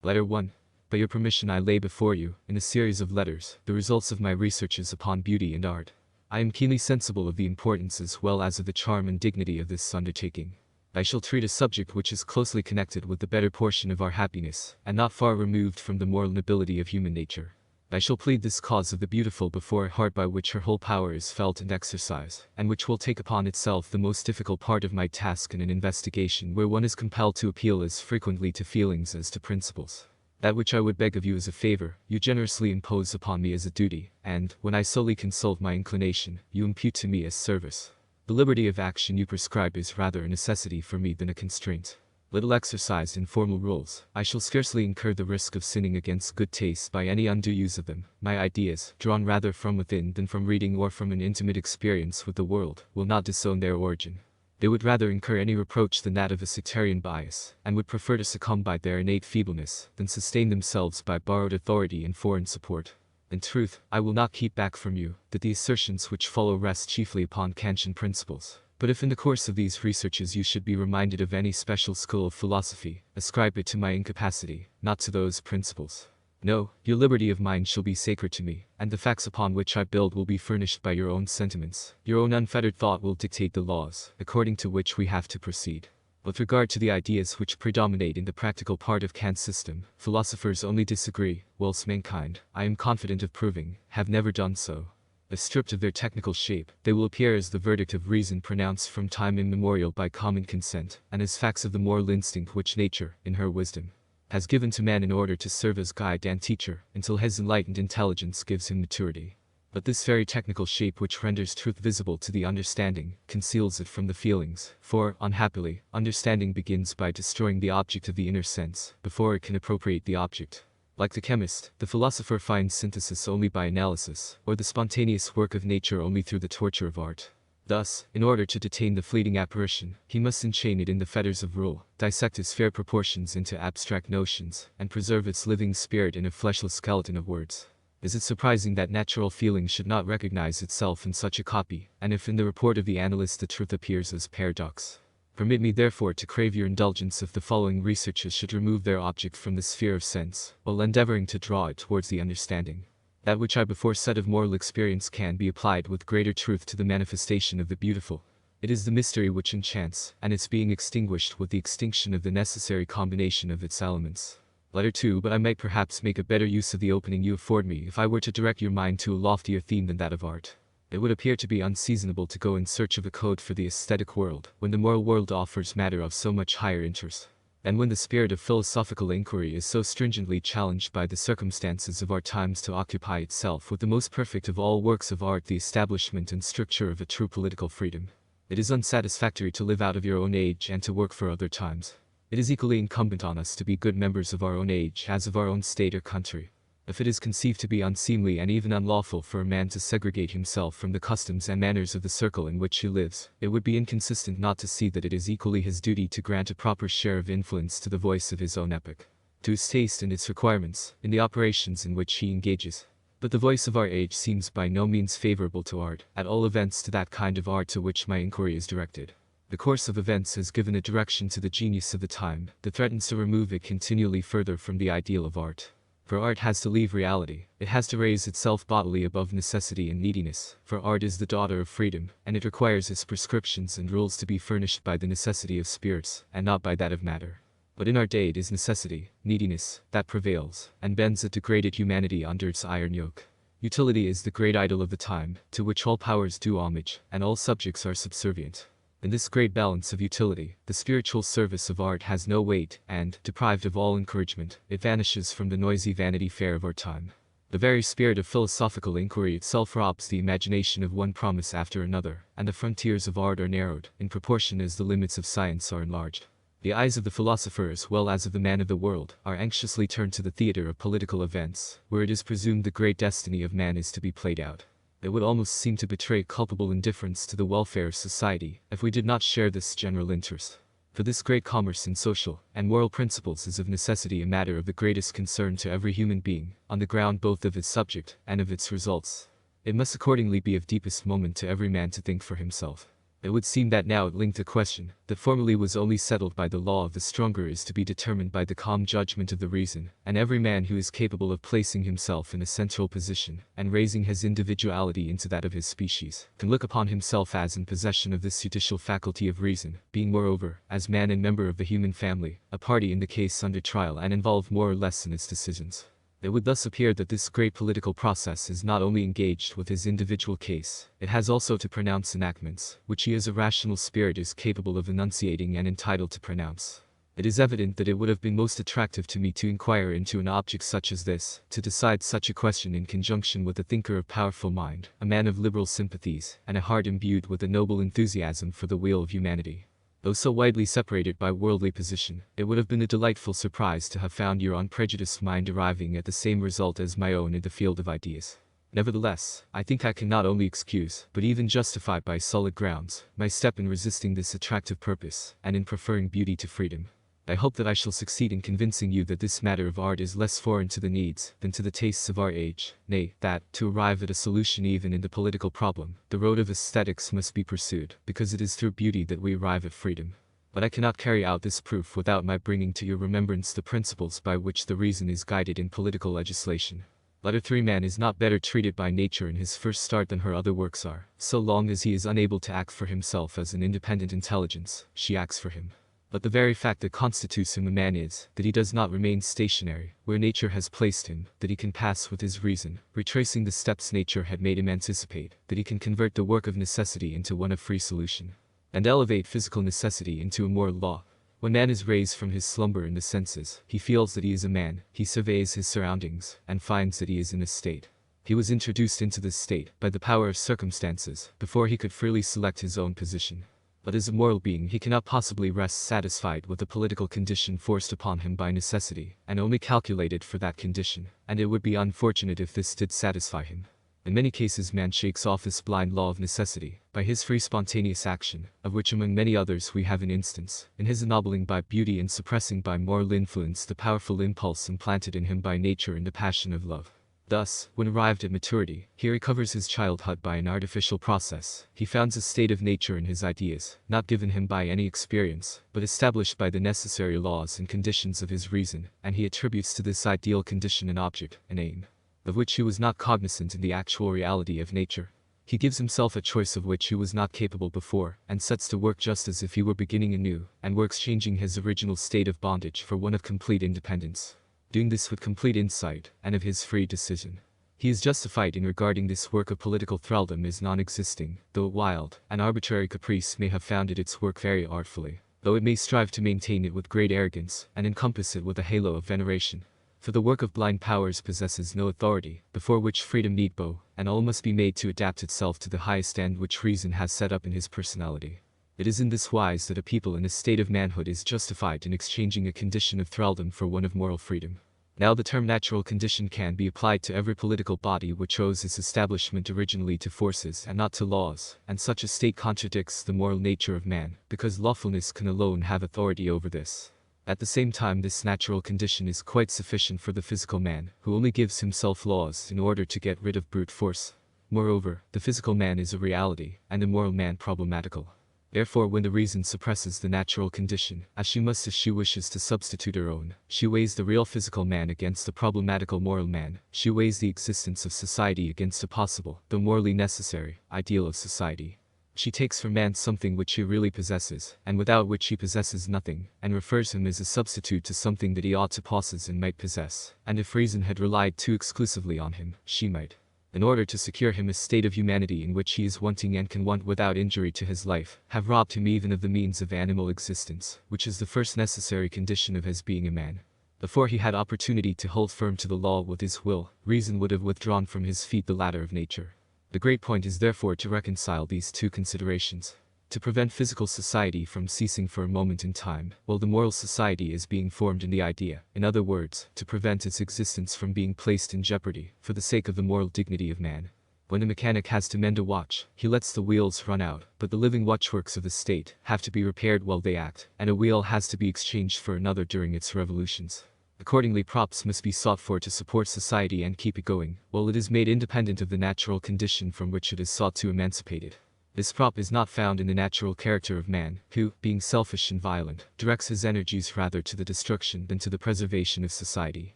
Letter 1. By your permission I lay before you, in a series of letters, the results of my researches upon beauty and art. I am keenly sensible of the importance as well as of the charm and dignity of this undertaking. I shall treat a subject which is closely connected with the better portion of our happiness, and not far removed from the moral nobility of human nature. I shall plead this cause of the beautiful before a heart by which her whole power is felt and exercised, and which will take upon itself the most difficult part of my task in an investigation where one is compelled to appeal as frequently to feelings as to principles. That which I would beg of you as a favor, you generously impose upon me as a duty, and, when I solely consult my inclination, you impute to me as service. The liberty of action you prescribe is rather a necessity for me than a constraint. Little exercised in formal rules, I shall scarcely incur the risk of sinning against good taste by any undue use of them. My ideas, drawn rather from within than from reading or from an intimate experience with the world, will not disown their origin. They would rather incur any reproach than that of a sectarian bias, and would prefer to succumb by their innate feebleness, than sustain themselves by borrowed authority and foreign support. In truth, I will not keep back from you, that the assertions which follow rest chiefly upon Kantian principles. But if in the course of these researches you should be reminded of any special school of philosophy, ascribe it to my incapacity, not to those principles. No, your liberty of mind shall be sacred to me, and the facts upon which I build will be furnished by your own sentiments. Your own unfettered thought will dictate the laws, according to which we have to proceed. With regard to the ideas which predominate in the practical part of Kant's system, philosophers only disagree, whilst mankind, I am confident of proving, have never done so. As stripped of their technical shape, they will appear as the verdict of reason pronounced from time immemorial by common consent, and as facts of the moral instinct which nature, in her wisdom, has given to man in order to serve as guide and teacher, until his enlightened intelligence gives him maturity. But this very technical shape which renders truth visible to the understanding, conceals it from the feelings, for, unhappily, understanding begins by destroying the object of the inner sense, before it can appropriate the object. Like the chemist, the philosopher finds synthesis only by analysis, or the spontaneous work of nature only through the torture of art. Thus, in order to detain the fleeting apparition, he must enchain it in the fetters of rule, dissect its fair proportions into abstract notions, and preserve its living spirit in a fleshless skeleton of words. Is it surprising that natural feeling should not recognize itself in such a copy, and if in the report of the analyst the truth appears as paradox? Permit me therefore to crave your indulgence if the following researches should remove their object from the sphere of sense, while endeavoring to draw it towards the understanding. That which I before said of moral experience can be applied with greater truth to the manifestation of the beautiful. It is the mystery which enchants, and its being extinguished with the extinction of the necessary combination of its elements. Letter 2. But I might perhaps make a better use of the opening you afford me if I were to direct your mind to a loftier theme than that of art. It would appear to be unseasonable to go in search of a code for the aesthetic world, when the moral world offers matter of so much higher interest, and when the spirit of philosophical inquiry is so stringently challenged by the circumstances of our times to occupy itself with the most perfect of all works of art, the establishment and stricture of a true political freedom. It is unsatisfactory to live out of your own age and to work for other times. It is equally incumbent on us to be good members of our own age as of our own state or country. If it is conceived to be unseemly and even unlawful for a man to segregate himself from the customs and manners of the circle in which he lives, it would be inconsistent not to see that it is equally his duty to grant a proper share of influence to the voice of his own epoch, to his taste and its requirements, in the operations in which he engages. But the voice of our age seems by no means favorable to art, at all events to that kind of art to which my inquiry is directed. The course of events has given a direction to the genius of the time that threatens to remove it continually further from the ideal of art. For art has to leave reality, it has to raise itself bodily above necessity and neediness, for art is the daughter of freedom, and it requires its prescriptions and rules to be furnished by the necessity of spirits, and not by that of matter. But in our day it is necessity, neediness, that prevails, and bends a degraded humanity under its iron yoke. Utility is the great idol of the time, to which all powers do homage, and all subjects are subservient. In this great balance of utility, the spiritual service of art has no weight, and, deprived of all encouragement, it vanishes from the noisy Vanity Fair of our time. The very spirit of philosophical inquiry itself robs the imagination of one promise after another, and the frontiers of art are narrowed, in proportion as the limits of science are enlarged. The eyes of the philosopher as well as of the man of the world are anxiously turned to the theatre of political events, where it is presumed the great destiny of man is to be played out. It would almost seem to betray culpable indifference to the welfare of society if we did not share this general interest. For this great commerce in social and moral principles is of necessity a matter of the greatest concern to every human being, on the ground both of its subject and of its results. It must accordingly be of deepest moment to every man to think for himself. It would seem that now it linked a question that formerly was only settled by the law of the stronger is to be determined by the calm judgment of the reason, and every man who is capable of placing himself in a central position and raising his individuality into that of his species can look upon himself as in possession of this judicial faculty of reason, being moreover, as man and member of the human family, a party in the case under trial and involved more or less in its decisions. It would thus appear that this great political process is not only engaged with his individual case, it has also to pronounce enactments, which he as a rational spirit is capable of enunciating and entitled to pronounce. It is evident that it would have been most attractive to me to inquire into an object such as this, to decide such a question in conjunction with a thinker of powerful mind, a man of liberal sympathies, and a heart imbued with a noble enthusiasm for the weal of humanity. Though so widely separated by worldly position, it would have been a delightful surprise to have found your unprejudiced mind arriving at the same result as my own in the field of ideas. Nevertheless, I think I can not only excuse, but even justify by solid grounds, my step in resisting this attractive purpose, and in preferring beauty to freedom. I hope that I shall succeed in convincing you that this matter of art is less foreign to the needs than to the tastes of our age, nay, that, to arrive at a solution even in the political problem, the road of aesthetics must be pursued, because it is through beauty that we arrive at freedom. But I cannot carry out this proof without my bringing to your remembrance the principles by which the reason is guided in political legislation. Letter 3. Man is not better treated by nature in his first start than her other works are, so long as he is unable to act for himself as an independent intelligence, she acts for him. But the very fact that constitutes him a man is, that he does not remain stationary, where nature has placed him, that he can pass with his reason, retracing the steps nature had made him anticipate, that he can convert the work of necessity into one of free solution, and elevate physical necessity into a moral law. When man is raised from his slumber in the senses, he feels that he is a man, he surveys his surroundings, and finds that he is in a state. He was introduced into this state, by the power of circumstances, before he could freely select his own position. But as a moral being he cannot possibly rest satisfied with the political condition forced upon him by necessity, and only calculated for that condition, and it would be unfortunate if this did satisfy him. In many cases man shakes off this blind law of necessity, by his free spontaneous action, of which among many others we have an instance, in his ennobling by beauty and suppressing by moral influence the powerful impulse implanted in him by nature in the passion of love. Thus, when arrived at maturity, he recovers his childhood by an artificial process. He founds a state of nature in his ideas, not given him by any experience, but established by the necessary laws and conditions of his reason, and he attributes to this ideal condition an object, an aim, of which he was not cognizant in the actual reality of nature. He gives himself a choice of which he was not capable before, and sets to work just as if he were beginning anew, and works changing his original state of bondage for one of complete independence. Doing this with complete insight, and of his free decision. He is justified in regarding this work of political thraldom as non-existing, though a wild and arbitrary caprice may have founded its work very artfully, though it may strive to maintain it with great arrogance, and encompass it with a halo of veneration. For the work of blind powers possesses no authority, before which freedom need bow, and all must be made to adapt itself to the highest end which reason has set up in his personality. It is in this wise that a people in a state of manhood is justified in exchanging a condition of thraldom for one of moral freedom. Now the term natural condition can be applied to every political body which owes its establishment originally to forces and not to laws, and such a state contradicts the moral nature of man, because lawfulness can alone have authority over this. At the same time this natural condition is quite sufficient for the physical man, who only gives himself laws in order to get rid of brute force. Moreover, the physical man is a reality, and the moral man problematical. Therefore when the reason suppresses the natural condition, as she must if she wishes to substitute her own, she weighs the real physical man against the problematical moral man, she weighs the existence of society against a possible, though morally necessary, ideal of society. She takes for man something which he really possesses, and without which he possesses nothing, and refers him as a substitute to something that he ought to possess and might possess, and if reason had relied too exclusively on him, she might, in order to secure him a state of humanity in which he is wanting and can want without injury to his life, have robbed him even of the means of animal existence, which is the first necessary condition of his being a man. Before he had opportunity to hold firm to the law with his will, reason would have withdrawn from his feet the ladder of nature. The great point is therefore to reconcile these two considerations. To prevent physical society from ceasing for a moment in time, while the moral society is being formed in the idea, in other words, to prevent its existence from being placed in jeopardy, for the sake of the moral dignity of man. When a mechanic has to mend a watch, he lets the wheels run out, but the living watchworks of the state have to be repaired while they act, and a wheel has to be exchanged for another during its revolutions. Accordingly props must be sought for to support society and keep it going, while it is made independent of the natural condition from which it is sought to emancipate it. This prop is not found in the natural character of man, who, being selfish and violent, directs his energies rather to the destruction than to the preservation of society.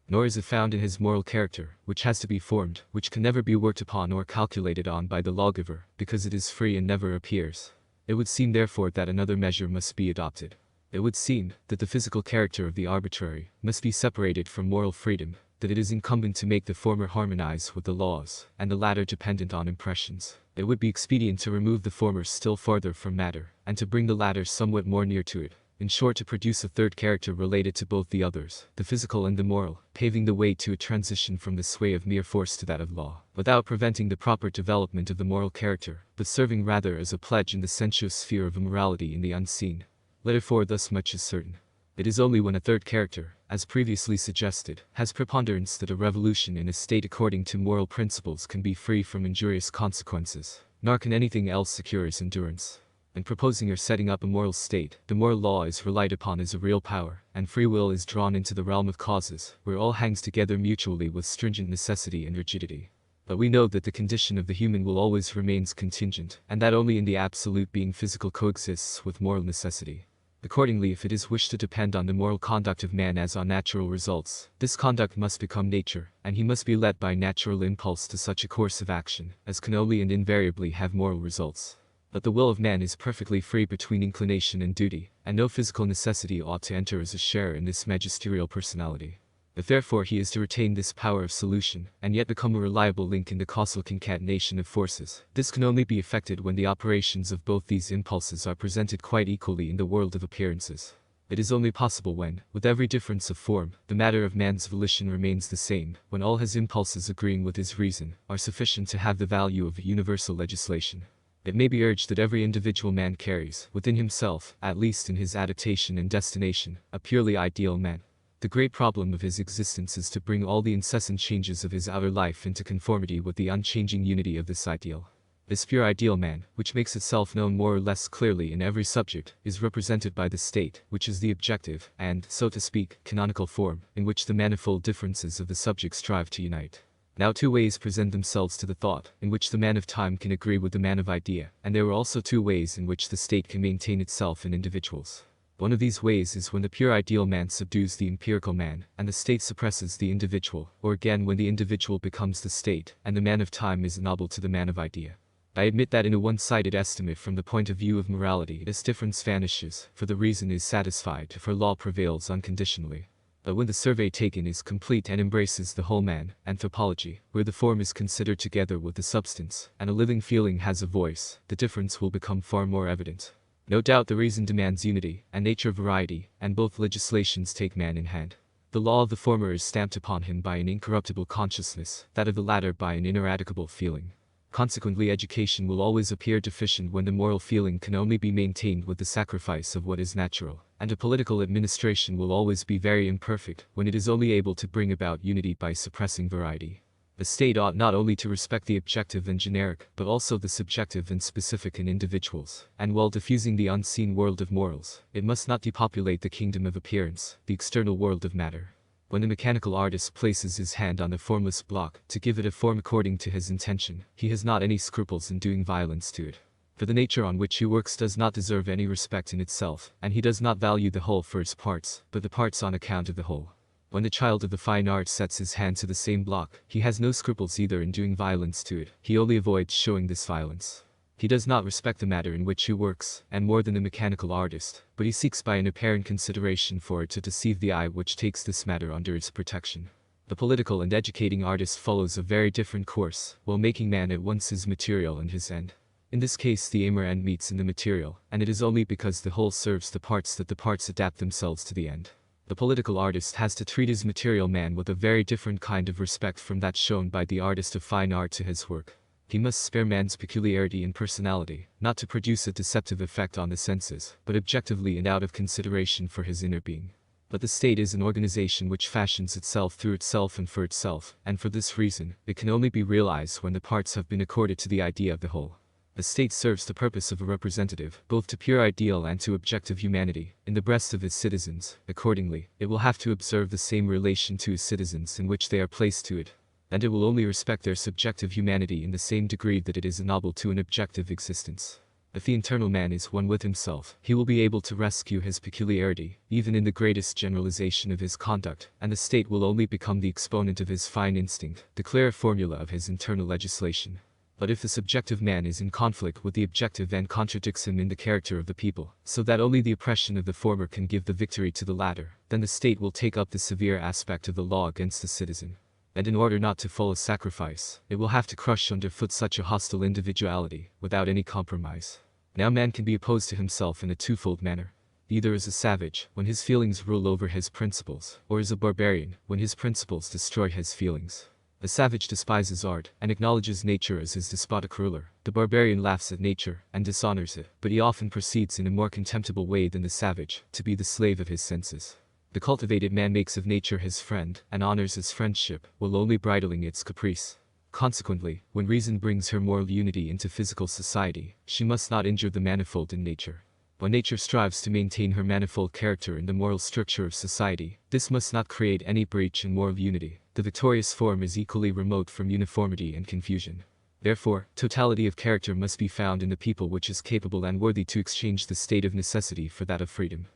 Nor is it found in his moral character, which has to be formed, which can never be worked upon or calculated on by the lawgiver, because it is free and never appears. It would seem therefore that another measure must be adopted. It would seem that the physical character of the arbitrary must be separated from moral freedom, that it is incumbent to make the former harmonize with the laws, and the latter dependent on impressions. It would be expedient to remove the former still farther from matter, and to bring the latter somewhat more near to it. In short, to produce a third character related to both the others, the physical and the moral, paving the way to a transition from the sway of mere force to that of law, without preventing the proper development of the moral character, but serving rather as a pledge in the sensuous sphere of a morality in the unseen. Therefore, thus much is certain. It is only when a third character, as previously suggested, has preponderance that a revolution in a state according to moral principles can be free from injurious consequences, nor can anything else secure its endurance. In proposing or setting up a moral state, the moral law is relied upon as a real power, and free will is drawn into the realm of causes, where all hangs together mutually with stringent necessity and rigidity. But we know that the condition of the human will always remains contingent, and that only in the absolute being physical coexists with moral necessity. Accordingly, if it is wished to depend on the moral conduct of man as on natural results, this conduct must become nature, and he must be led by natural impulse to such a course of action as can only and invariably have moral results. But the will of man is perfectly free between inclination and duty, and no physical necessity ought to enter as a share in this magisterial personality. If therefore he is to retain this power of solution, and yet become a reliable link in the causal concatenation of forces, this can only be effected when the operations of both these impulses are presented quite equally in the world of appearances. It is only possible when, with every difference of form, the matter of man's volition remains the same, when all his impulses agreeing with his reason, are sufficient to have the value of universal legislation. It may be urged that every individual man carries, within himself, at least in his adaptation and destination, a purely ideal man. The great problem of his existence is to bring all the incessant changes of his outer life into conformity with the unchanging unity of this ideal. This pure ideal man, which makes itself known more or less clearly in every subject, is represented by the state, which is the objective, and, so to speak, canonical form, in which the manifold differences of the subject strive to unite. Now two ways present themselves to the thought, in which the man of time can agree with the man of idea, and there are also two ways in which the state can maintain itself in individuals. One of these ways is when the pure ideal man subdues the empirical man, and the state suppresses the individual, or again when the individual becomes the state, and the man of time is noble to the man of idea. I admit that in a one-sided estimate from the point of view of morality this difference vanishes, for the reason is satisfied, for law prevails unconditionally. But when the survey taken is complete and embraces the whole man, anthropology, where the form is considered together with the substance, and a living feeling has a voice, the difference will become far more evident. No doubt the reason demands unity, and nature variety, and both legislations take man in hand. The law of the former is stamped upon him by an incorruptible consciousness, that of the latter by an ineradicable feeling. Consequently, education will always appear deficient when the moral feeling can only be maintained with the sacrifice of what is natural, and a political administration will always be very imperfect when it is only able to bring about unity by suppressing variety. The state ought not only to respect the objective and generic, but also the subjective and specific in individuals, and while diffusing the unseen world of morals, it must not depopulate the kingdom of appearance, the external world of matter. When the mechanical artist places his hand on a formless block, to give it a form according to his intention, he has not any scruples in doing violence to it. For the nature on which he works does not deserve any respect in itself, and he does not value the whole for its parts, but the parts on account of the whole. When the child of the fine arts sets his hand to the same block, he has no scruples either in doing violence to it, he only avoids showing this violence. He does not respect the matter in which he works, and more than the mechanical artist, but he seeks by an apparent consideration for it to deceive the eye which takes this matter under its protection. The political and educating artist follows a very different course, while making man at once his material and his end. In this case the aim or end meets in the material, and it is only because the whole serves the parts that the parts adapt themselves to the end. The political artist has to treat his material man with a very different kind of respect from that shown by the artist of fine art to his work. He must spare man's peculiarity and personality, not to produce a deceptive effect on the senses, but objectively and out of consideration for his inner being. But the state is an organization which fashions itself through itself and for itself, and for this reason, it can only be realized when the parts have been accorded to the idea of the whole. The state serves the purpose of a representative, both to pure ideal and to objective humanity, in the breasts of its citizens. Accordingly, it will have to observe the same relation to its citizens in which they are placed to it. and it will only respect their subjective humanity in the same degree that it is noble to an objective existence. If the internal man is one with himself, he will be able to rescue his peculiarity, even in the greatest generalization of his conduct, and the state will only become the exponent of his fine instinct, the clear formula of his internal legislation. But if the subjective man is in conflict with the objective and contradicts him in the character of the people, so that only the oppression of the former can give the victory to the latter, then the state will take up the severe aspect of the law against the citizen. And in order not to fall a sacrifice, it will have to crush underfoot such a hostile individuality, without any compromise. Now man can be opposed to himself in a twofold manner. Either as a savage, when his feelings rule over his principles, or as a barbarian, when his principles destroy his feelings. The savage despises art, and acknowledges nature as his despotic ruler. The barbarian laughs at nature, and dishonors it, but he often proceeds in a more contemptible way than the savage, to be the slave of his senses. The cultivated man makes of nature his friend, and honors his friendship, while only bridling its caprice. Consequently, when reason brings her moral unity into physical society, she must not injure the manifold in nature. When nature strives to maintain her manifold character in the moral structure of society, this must not create any breach in moral unity. The victorious form is equally remote from uniformity and confusion. Therefore, totality of character must be found in the people which is capable and worthy to exchange the state of necessity for that of freedom.